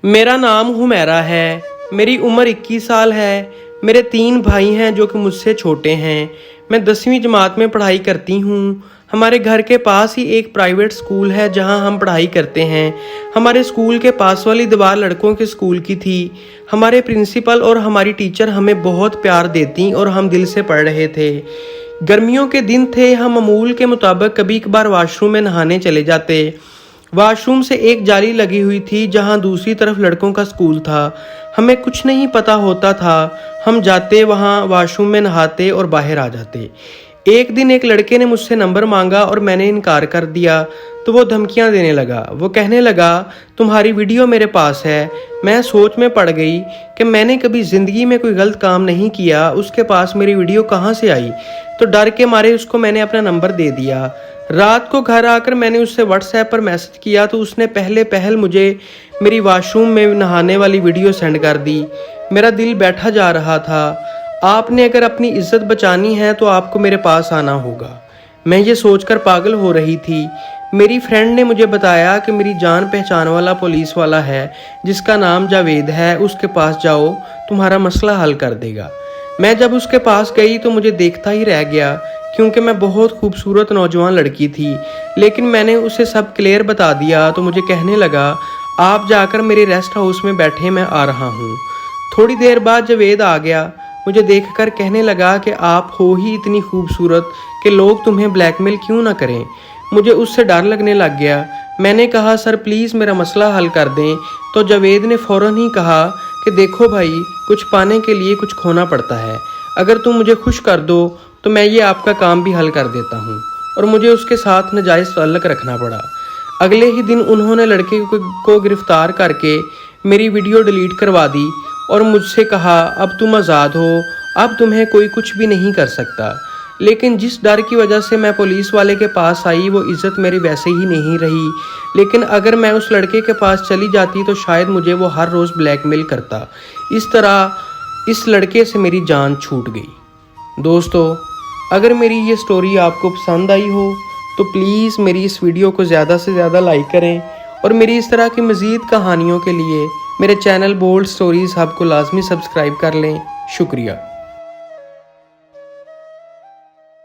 मेरा नाम हुमैरा है, मेरी उम्र 21 साल है। मेरे 3 भाई हैं जो कि मुझसे छोटे हैं। मैं 10वीं जमात में पढ़ाई करती हूँ। हमारे घर के पास ही एक प्राइवेट स्कूल है जहाँ हम पढ़ाई करते हैं। हमारे स्कूल के पास वाली दीवार लड़कों के स्कूल की थी। हमारे प्रिंसिपल और हमारी टीचर हमें बहुत प्यार देती और हम दिल से पढ़ रहे थे। गर्मियों के दिन थे, हम मामूल के मुताबिक कभी कभार वॉशरूम में नहाने चले जाते। वॉशरूम से एक जाली लगी हुई थी जहां दूसरी तरफ लड़कों का स्कूल था। हमें कुछ नहीं पता होता था, हम जाते वहां वॉशरूम में नहाते और बाहर आ जाते। एक दिन एक लड़के ने मुझसे नंबर मांगा और मैंने इनकार कर दिया तो वो धमकियां देने लगा। वो कहने लगा तुम्हारी वीडियो मेरे पास है। मैं सोच में पड़ गई कि मैंने कभी ज़िंदगी में कोई गलत काम नहीं किया, उसके पास मेरी वीडियो कहाँ से आई। तो डर के मारे उसको मैंने अपना नंबर दे दिया। रात को घर आकर मैंने उससे व्हाट्सएप पर मैसेज किया तो उसने पहल मुझे मेरी वॉशरूम में नहाने वाली वीडियो सेंड कर दी। मेरा दिल बैठा जा रहा था। आपने अगर अपनी इज्जत बचानी है तो आपको मेरे पास आना होगा। मैं ये सोचकर पागल हो रही थी। मेरी फ्रेंड ने मुझे बताया कि मेरी जान पहचान वाला पुलिस वाला है जिसका नाम जावेद है, उसके पास जाओ, तुम्हारा मसला हल कर देगा। मैं जब उसके पास गई तो मुझे देखता ही रह गया क्योंकि मैं बहुत खूबसूरत नौजवान लड़की थी। लेकिन मैंने उसे सब क्लियर बता दिया तो मुझे कहने लगा आप जाकर मेरे रेस्ट हाउस में बैठे, मैं आ रहा हूँ। थोड़ी देर बाद जावेद आ गया। मुझे देखकर कहने लगा कि आप हो ही इतनी खूबसूरत कि लोग तुम्हें ब्लैकमेल क्यों ना करें। मुझे उससे डर लगने लग गया। मैंने कहा सर प्लीज़ मेरा मसला हल कर दें। तो जावेद ने फ़ौरन ही कहा कि देखो भाई, कुछ पाने के लिए कुछ खोना पड़ता है। अगर तुम मुझे खुश कर दो तो मैं ये आपका काम भी हल कर देता हूँ। और मुझे उसके साथ नाजायज़ ताल्लुक़ रखना पड़ा। अगले ही दिन उन्होंने लड़के को गिरफ्तार करके मेरी वीडियो डिलीट करवा दी और मुझसे कहा अब तुम आज़ाद हो, अब तुम्हें कोई कुछ भी नहीं कर सकता। लेकिन जिस डर की वजह से मैं पुलिस वाले के पास आई वो इज़्ज़त मेरी वैसे ही नहीं रही। लेकिन अगर मैं उस लड़के के पास चली जाती तो शायद मुझे वो हर रोज़ ब्लैकमेल करता। इस तरह इस लड़के से मेरी जान छूट गई। दोस्तों, अगर मेरी ये स्टोरी आपको पसंद आई हो तो प्लीज़ मेरी इस वीडियो को ज़्यादा से ज़्यादा लाइक करें और मेरी इस तरह की मज़ीद कहानियों के लिए मेरे चैनल बोल्ड स्टोरीज़ हब को लाजमी सब्सक्राइब कर लें। शुक्रिया।